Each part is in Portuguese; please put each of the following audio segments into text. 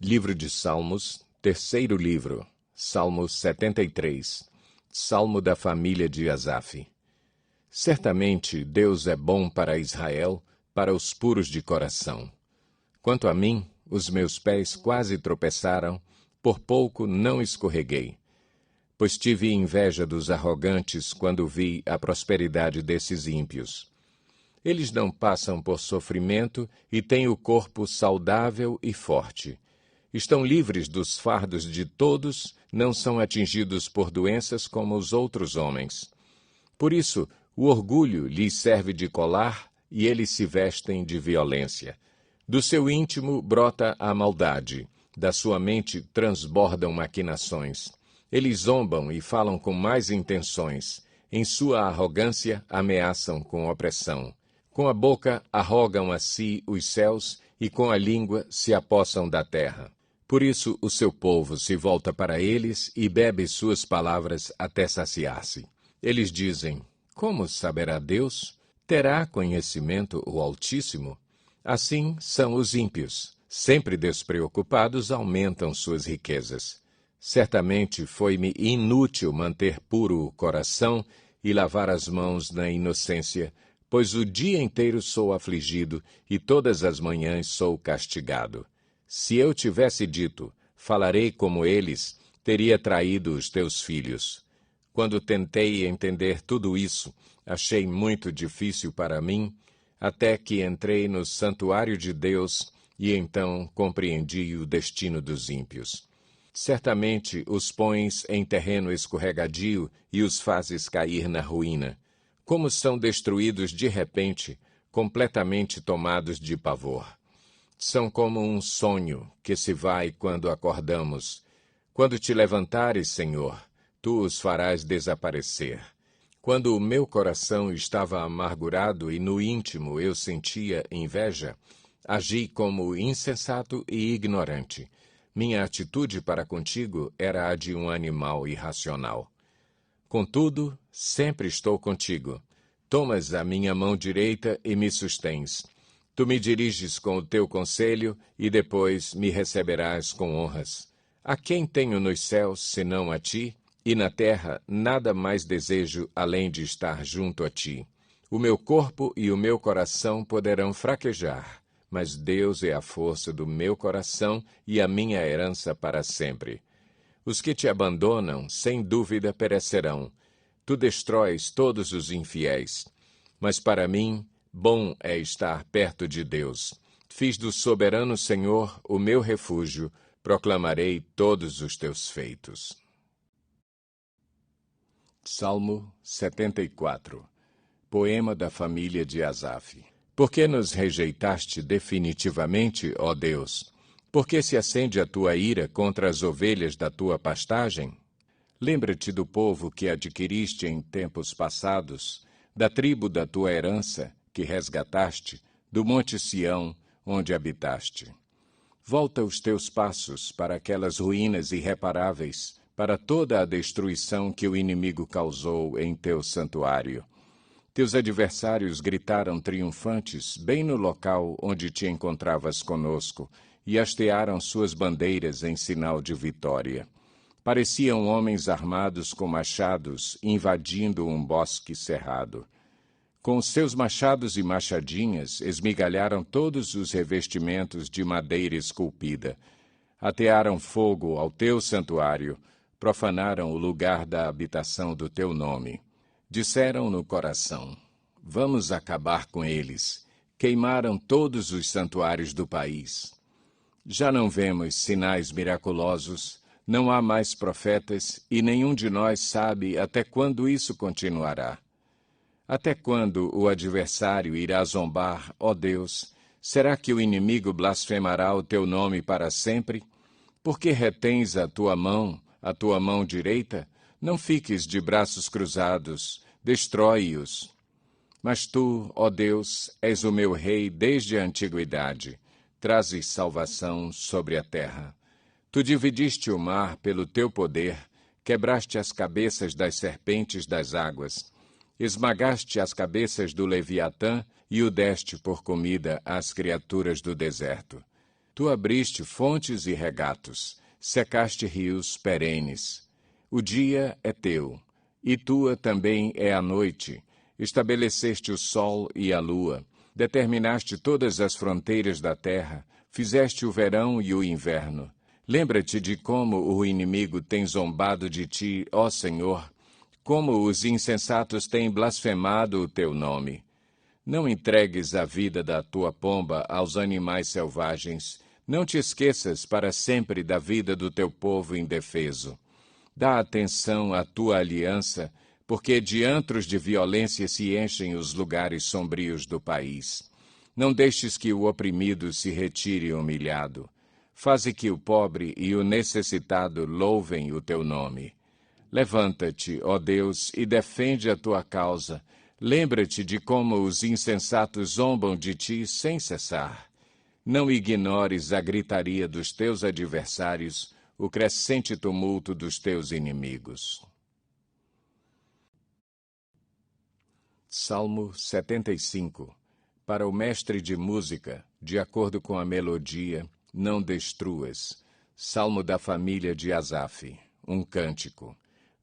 Livro de Salmos, terceiro livro, Salmo 73, Salmo da família de Asaf. Certamente Deus é bom para Israel, para os puros de coração. Quanto a mim, os meus pés quase tropeçaram, por pouco não escorreguei. Pois tive inveja dos arrogantes quando vi a prosperidade desses ímpios. Eles não passam por sofrimento e têm o corpo saudável e forte. Estão livres dos fardos de todos, não são atingidos por doenças como os outros homens. Por isso, o orgulho lhes serve de colar e eles se vestem de violência. Do seu íntimo brota a maldade, da sua mente transbordam maquinações. Eles zombam e falam com más intenções. Em sua arrogância, ameaçam com opressão. Com a boca arrogam a si os céus e com a língua se apossam da terra. Por isso o seu povo se volta para eles e bebe suas palavras até saciar-se. Eles dizem, como saberá Deus? Terá conhecimento o Altíssimo? Assim são os ímpios. Sempre despreocupados aumentam suas riquezas. Certamente foi-me inútil manter puro o coração e lavar as mãos na inocência, pois o dia inteiro sou afligido e todas as manhãs sou castigado. Se eu tivesse dito, falarei como eles, teria traído os teus filhos. Quando tentei entender tudo isso, achei muito difícil para mim, até que entrei no santuário de Deus e então compreendi o destino dos ímpios. Certamente os pões em terreno escorregadio e os fazes cair na ruína. Como são destruídos de repente, completamente tomados de pavor. São como um sonho que se vai quando acordamos. Quando te levantares, Senhor, tu os farás desaparecer. Quando o meu coração estava amargurado e no íntimo eu sentia inveja, agi como insensato e ignorante. Minha atitude para contigo era a de um animal irracional. Contudo, sempre estou contigo. Tomas a minha mão direita e me sustens. Tu me diriges com o teu conselho e depois me receberás com honras. A quem tenho nos céus, senão a ti? E na terra nada mais desejo além de estar junto a ti. O meu corpo e o meu coração poderão fraquejar, mas Deus é a força do meu coração e a minha herança para sempre. Os que te abandonam, sem dúvida, perecerão. Tu destróis todos os infiéis. Mas para mim, bom é estar perto de Deus. Fiz do soberano Senhor o meu refúgio, proclamarei todos os teus feitos. Salmo 74. Poema da família de Asaf. Por que nos rejeitaste definitivamente, ó Deus? Por que se acende a tua ira contra as ovelhas da tua pastagem? Lembra-te do povo que adquiriste em tempos passados, da tribo da tua herança, que resgataste, do monte Sião, onde habitaste. Volta os teus passos para aquelas ruínas irreparáveis, para toda a destruição que o inimigo causou em teu santuário. Teus adversários gritaram triunfantes bem no local onde te encontravas conosco, e hastearam suas bandeiras em sinal de vitória. Pareciam homens armados com machados, invadindo um bosque cerrado. Com seus machados e machadinhas, esmigalharam todos os revestimentos de madeira esculpida. Atearam fogo ao teu santuário, profanaram o lugar da habitação do teu nome. Disseram no coração, vamos acabar com eles. Queimaram todos os santuários do país. Já não vemos sinais miraculosos, não há mais profetas, e nenhum de nós sabe até quando isso continuará. Até quando o adversário irá zombar, ó Deus? Será que o inimigo blasfemará o teu nome para sempre? Por que retens a tua mão direita? Não fiques de braços cruzados, destrói-os. Mas tu, ó Deus, és o meu rei desde a antiguidade. Trazes salvação sobre a terra. Tu dividiste o mar pelo teu poder, quebraste as cabeças das serpentes das águas, esmagaste as cabeças do Leviatã e o deste por comida às criaturas do deserto. Tu abriste fontes e regatos, secaste rios perenes. O dia é teu, e tua também é a noite. Estabeleceste o sol e a lua, determinaste todas as fronteiras da terra, fizeste o verão e o inverno. Lembra-te de como o inimigo tem zombado de ti, ó Senhor, como os insensatos têm blasfemado o teu nome. Não entregues a vida da tua pomba aos animais selvagens. Não te esqueças para sempre da vida do teu povo indefeso. Dá atenção à tua aliança, porque de antros de violência se enchem os lugares sombrios do país. Não deixes que o oprimido se retire humilhado. Faze que o pobre e o necessitado louvem o teu nome. Levanta-te, ó Deus, e defende a tua causa. Lembra-te de como os insensatos zombam de ti sem cessar. Não ignores a gritaria dos teus adversários, o crescente tumulto dos teus inimigos. Salmo 75. Para o mestre de música, de acordo com a melodia, não destruas. Salmo da família de Asaf. Um cântico.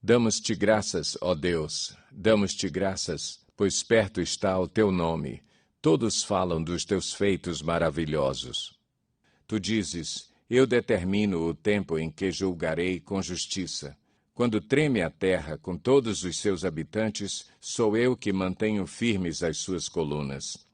Damos-te graças, ó Deus, damos-te graças, pois perto está o teu nome. Todos falam dos teus feitos maravilhosos. Tu dizes, eu determino o tempo em que julgarei com justiça. Quando treme a terra com todos os seus habitantes, sou eu que mantenho firmes as suas colunas.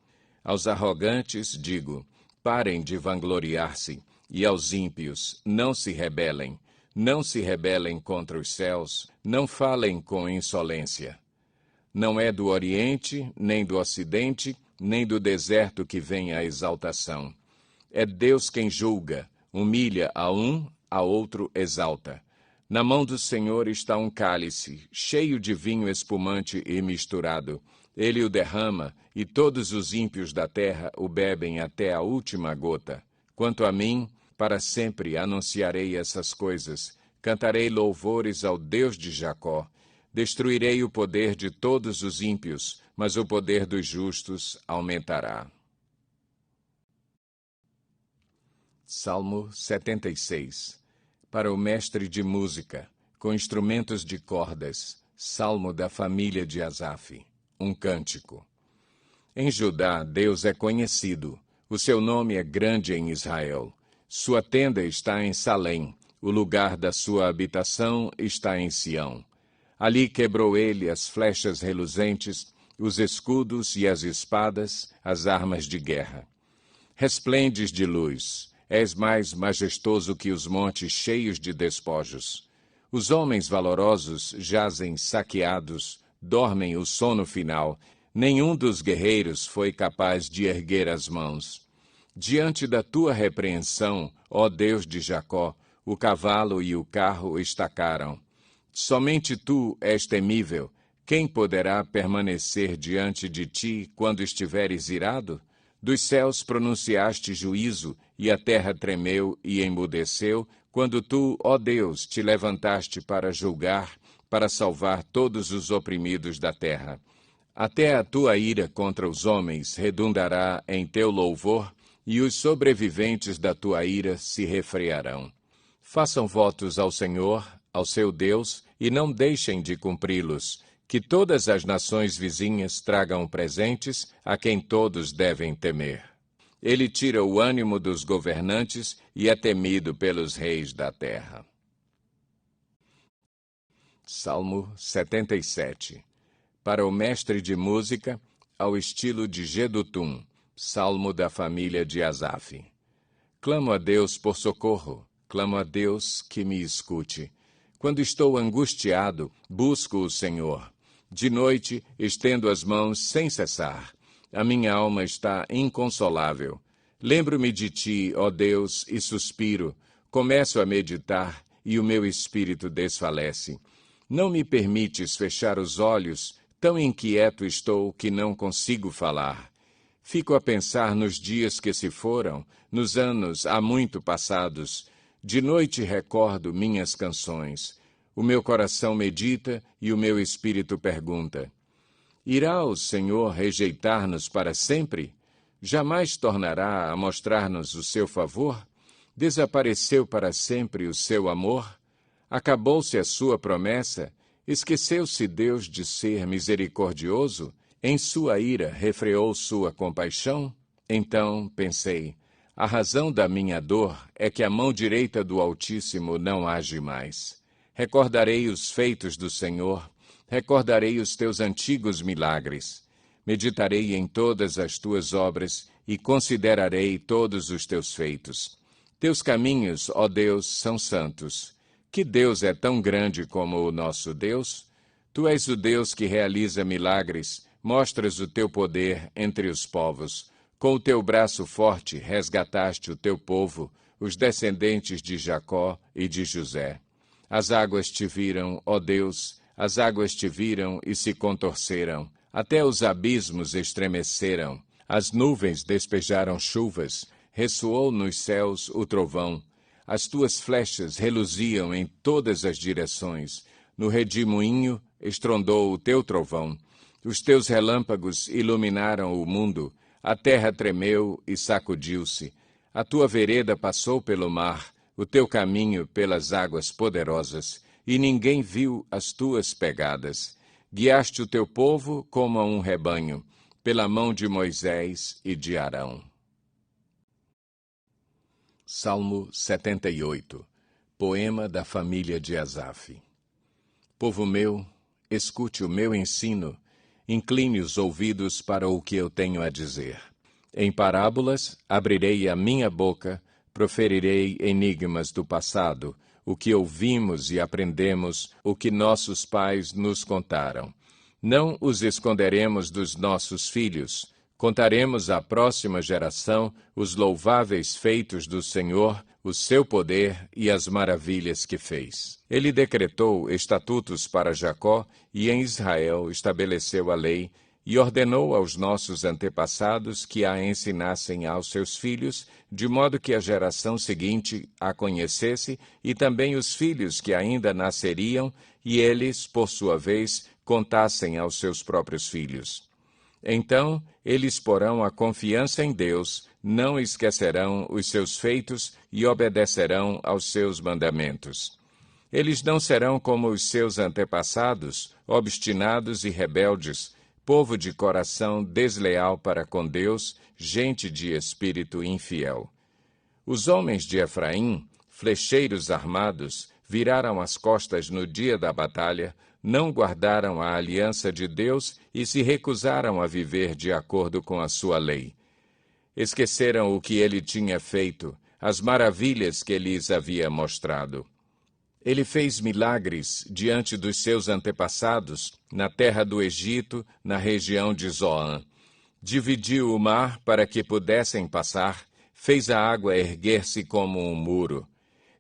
Aos arrogantes digo, parem de vangloriar-se, e aos ímpios, não se rebelem. Não se rebelem contra os céus, não falem com insolência. Não é do Oriente, nem do Ocidente, nem do deserto que vem a exaltação. É Deus quem julga, humilha a um, a outro exalta. Na mão do Senhor está um cálice, cheio de vinho espumante e misturado. Ele o derrama, e todos os ímpios da terra o bebem até a última gota. Quanto a mim, para sempre anunciarei essas coisas. Cantarei louvores ao Deus de Jacó. Destruirei o poder de todos os ímpios, mas o poder dos justos aumentará. Salmo 76. Para o mestre de música, com instrumentos de cordas, salmo da família de Asaf. Um cântico. Em Judá, Deus é conhecido. O seu nome é grande em Israel. Sua tenda está em Salém. O lugar da sua habitação está em Sião. Ali quebrou ele as flechas reluzentes, os escudos e as espadas, as armas de guerra. Resplendes de luz, és mais majestoso que os montes cheios de despojos. Os homens valorosos jazem saqueados, dormem o sono final. Nenhum dos guerreiros foi capaz de erguer as mãos. Diante da tua repreensão, ó Deus de Jacó, o cavalo e o carro estacaram. Somente tu és temível. Quem poderá permanecer diante de ti quando estiveres irado? Dos céus pronunciaste juízo, e a terra tremeu e emudeceu, quando tu, ó Deus, te levantaste para julgar, para salvar todos os oprimidos da terra. Até a tua ira contra os homens redundará em teu louvor, e os sobreviventes da tua ira se refrearão. Façam votos ao Senhor, ao seu Deus, e não deixem de cumpri-los. Que todas as nações vizinhas tragam presentes a quem todos devem temer. Ele tira o ânimo dos governantes e é temido pelos reis da terra. Salmo 77. Para o mestre de música, ao estilo de Jedutum, salmo da família de Asaf. Clamo a Deus por socorro, clamo a Deus que me escute. Quando estou angustiado, busco o Senhor. De noite, estendo as mãos sem cessar. A minha alma está inconsolável. Lembro-me de ti, ó Deus, e suspiro. Começo a meditar, e o meu espírito desfalece. Não me permites fechar os olhos, tão inquieto estou que não consigo falar. Fico a pensar nos dias que se foram, nos anos há muito passados. De noite recordo minhas canções. O meu coração medita e o meu espírito pergunta: irá o Senhor rejeitar-nos para sempre? Jamais tornará a mostrar-nos o seu favor? Desapareceu para sempre o seu amor? Acabou-se a sua promessa? Esqueceu-se Deus de ser misericordioso? Em sua ira refreou sua compaixão? Então pensei, a razão da minha dor é que a mão direita do Altíssimo não age mais. Recordarei os feitos do Senhor, recordarei os teus antigos milagres. Meditarei em todas as tuas obras e considerarei todos os teus feitos. Teus caminhos, ó Deus, são santos. Que Deus é tão grande como o nosso Deus? Tu és o Deus que realiza milagres, mostras o teu poder entre os povos. Com o teu braço forte resgataste o teu povo, os descendentes de Jacó e de José. As águas te viram, ó Deus, as águas te viram e se contorceram. Até os abismos estremeceram. As nuvens despejaram chuvas, ressoou nos céus o trovão. As tuas flechas reluziam em todas as direções. No redemoinho estrondou o teu trovão. Os teus relâmpagos iluminaram o mundo. A terra tremeu e sacudiu-se. A tua vereda passou pelo mar, o teu caminho pelas águas poderosas, e ninguém viu as tuas pegadas. Guiaste o teu povo como a um rebanho, pela mão de Moisés e de Arão. Salmo 78. Poema da família de Asaf. Povo meu, escute o meu ensino, incline os ouvidos para o que eu tenho a dizer. Em parábolas abrirei a minha boca, proferirei enigmas do passado, o que ouvimos e aprendemos, o que nossos pais nos contaram. Não os esconderemos dos nossos filhos. Contaremos à próxima geração os louváveis feitos do Senhor, o seu poder e as maravilhas que fez. Ele decretou estatutos para Jacó e em Israel estabeleceu a lei e ordenou aos nossos antepassados que a ensinassem aos seus filhos, de modo que a geração seguinte a conhecesse e também os filhos que ainda nasceriam e eles, por sua vez, contassem aos seus próprios filhos. Então, eles porão a confiança em Deus, não esquecerão os seus feitos e obedecerão aos seus mandamentos. Eles não serão como os seus antepassados, obstinados e rebeldes, povo de coração desleal para com Deus, gente de espírito infiel. Os homens de Efraim, flecheiros armados, viraram as costas no dia da batalha, não guardaram a aliança de Deus e se recusaram a viver de acordo com a sua lei. Esqueceram o que ele tinha feito, as maravilhas que lhes havia mostrado. Ele fez milagres diante dos seus antepassados, na terra do Egito, na região de Zoan. Dividiu o mar para que pudessem passar, fez a água erguer-se como um muro.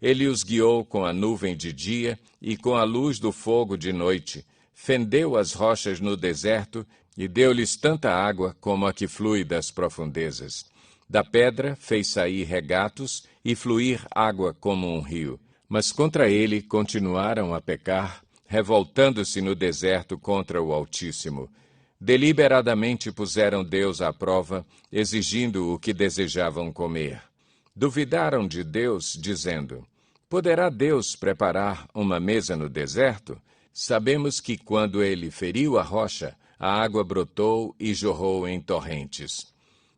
Ele os guiou com a nuvem de dia e com a luz do fogo de noite, fendeu as rochas no deserto e deu-lhes tanta água como a que flui das profundezas. Da pedra fez sair regatos e fluir água como um rio. Mas contra ele continuaram a pecar, revoltando-se no deserto contra o Altíssimo. Deliberadamente puseram Deus à prova, exigindo o que desejavam comer. Duvidaram de Deus, dizendo: poderá Deus preparar uma mesa no deserto? Sabemos que quando ele feriu a rocha, a água brotou e jorrou em torrentes.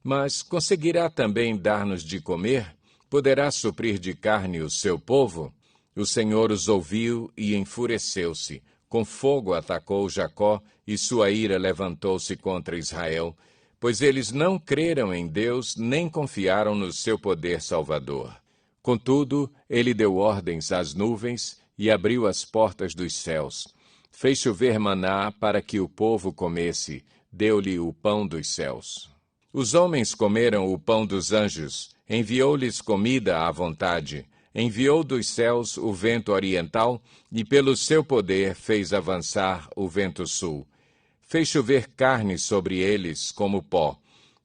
Mas conseguirá também dar-nos de comer? Poderá suprir de carne o seu povo? O Senhor os ouviu e enfureceu-se. Com fogo atacou Jacó e sua ira levantou-se contra Israel, pois eles não creram em Deus nem confiaram no seu poder salvador. Contudo, ele deu ordens às nuvens e abriu as portas dos céus. Fez chover maná para que o povo comesse, deu-lhe o pão dos céus. Os homens comeram o pão dos anjos, enviou-lhes comida à vontade, enviou dos céus o vento oriental e pelo seu poder fez avançar o vento sul. Fez chover carne sobre eles como pó,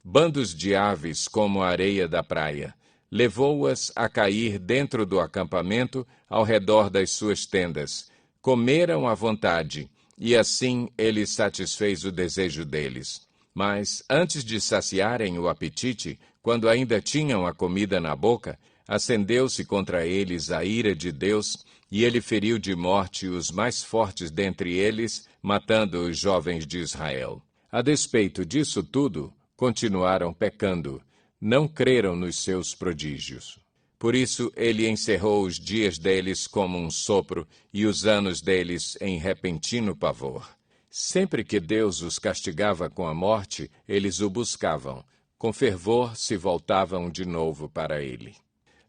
bandos de aves como a areia da praia. Levou-as a cair dentro do acampamento, ao redor das suas tendas. Comeram à vontade, e assim ele satisfez o desejo deles. Mas, antes de saciarem o apetite, quando ainda tinham a comida na boca, acendeu-se contra eles a ira de Deus, e ele feriu de morte os mais fortes dentre eles, matando os jovens de Israel. A despeito disso tudo, continuaram pecando, não creram nos seus prodígios. Por isso ele encerrou os dias deles como um sopro, e os anos deles em repentino pavor. Sempre que Deus os castigava com a morte, eles o buscavam. Com fervor se voltavam de novo para ele.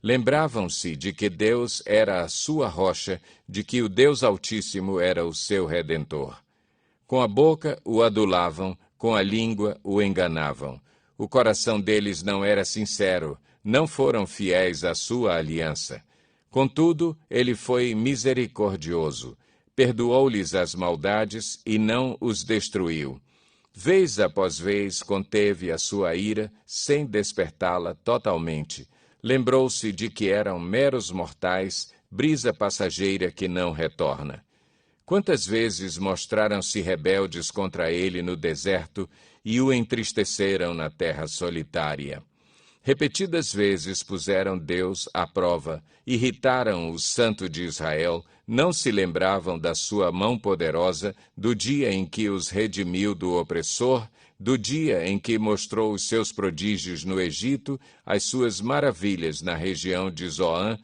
Lembravam-se de que Deus era a sua rocha, de que o Deus Altíssimo era o seu Redentor. Com a boca o adulavam, com a língua o enganavam. O coração deles não era sincero, não foram fiéis à sua aliança. Contudo, ele foi misericordioso, perdoou-lhes as maldades e não os destruiu. Vez após vez conteve a sua ira, sem despertá-la totalmente. Lembrou-se de que eram meros mortais, brisa passageira que não retorna. Quantas vezes mostraram-se rebeldes contra ele no deserto e o entristeceram na terra solitária. Repetidas vezes puseram Deus à prova, irritaram o Santo de Israel, não se lembravam da sua mão poderosa, do dia em que os redimiu do opressor, do dia em que mostrou os seus prodígios no Egito, as suas maravilhas na região de Zoã,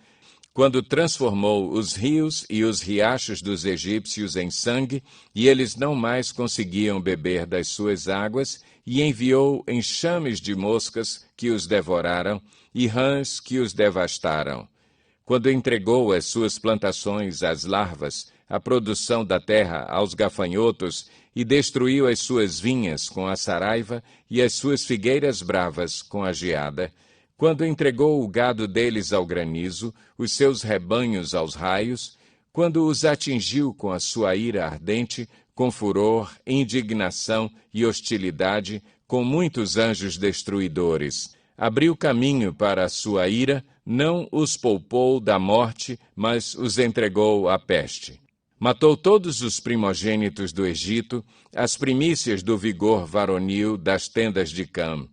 quando transformou os rios e os riachos dos egípcios em sangue, e eles não mais conseguiam beber das suas águas, e enviou enxames de moscas que os devoraram, e rãs que os devastaram. Quando entregou as suas plantações às larvas, a produção da terra aos gafanhotos, e destruiu as suas vinhas com a saraiva e as suas figueiras bravas com a geada, quando entregou o gado deles ao granizo, os seus rebanhos aos raios, quando os atingiu com a sua ira ardente, com furor, indignação e hostilidade, com muitos anjos destruidores. Abriu caminho para a sua ira, não os poupou da morte, mas os entregou à peste. Matou todos os primogênitos do Egito, as primícias do vigor varonil das tendas de Cam.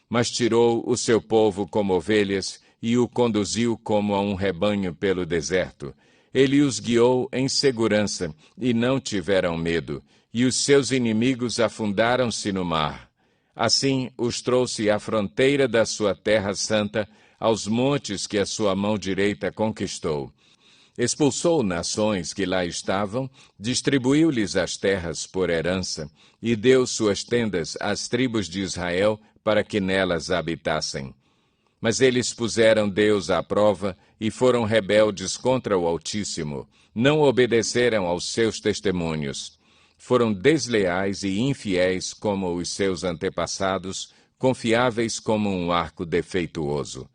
Mas tirou o seu povo como ovelhas e o conduziu como a um rebanho pelo deserto. Ele os guiou em segurança e não tiveram medo, e os seus inimigos afundaram-se no mar. Assim os trouxe à fronteira da sua terra santa, aos montes que a sua mão direita conquistou. Expulsou nações que lá estavam, distribuiu-lhes as terras por herança, e deu suas tendas às tribos de Israel para que nelas habitassem. Mas eles puseram Deus à prova e foram rebeldes contra o Altíssimo, não obedeceram aos seus testemunhos. Foram desleais e infiéis como os seus antepassados, confiáveis como um arco defeituoso.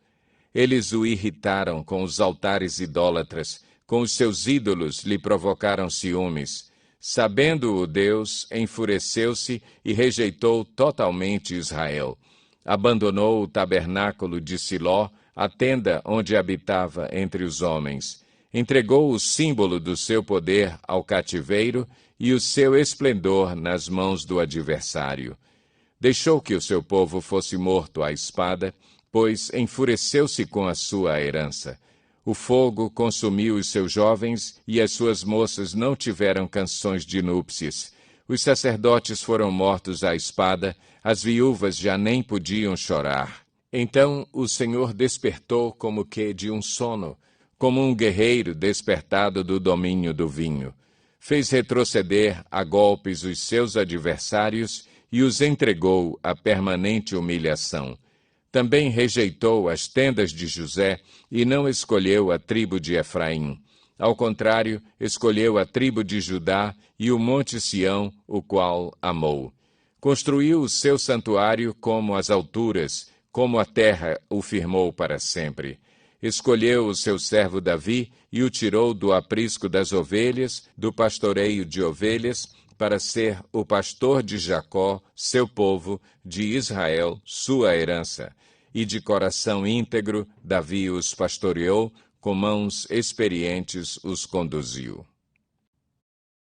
Eles o irritaram com os altares idólatras, com os seus ídolos lhe provocaram ciúmes. Sabendo-o Deus, enfureceu-se e rejeitou totalmente Israel. Abandonou o tabernáculo de Siló, a tenda onde habitava entre os homens. Entregou o símbolo do seu poder ao cativeiro e o seu esplendor nas mãos do adversário. Deixou que o seu povo fosse morto à espada, pois enfureceu-se com a sua herança. O fogo consumiu os seus jovens e as suas moças não tiveram canções de núpcias. Os sacerdotes foram mortos à espada, as viúvas já nem podiam chorar. Então o Senhor despertou como que de um sono, como um guerreiro despertado do domínio do vinho. Fez retroceder a golpes os seus adversários e os entregou à permanente humilhação. Também rejeitou as tendas de José e não escolheu a tribo de Efraim. Ao contrário, escolheu a tribo de Judá e o monte Sião, o qual amou. Construiu o seu santuário como as alturas, como a terra o firmou para sempre. Escolheu o seu servo Davi e o tirou do aprisco das ovelhas, do pastoreio de ovelhas, para ser o pastor de Jacó, seu povo, de Israel, sua herança. E de coração íntegro, Davi os pastoreou, com mãos experientes os conduziu.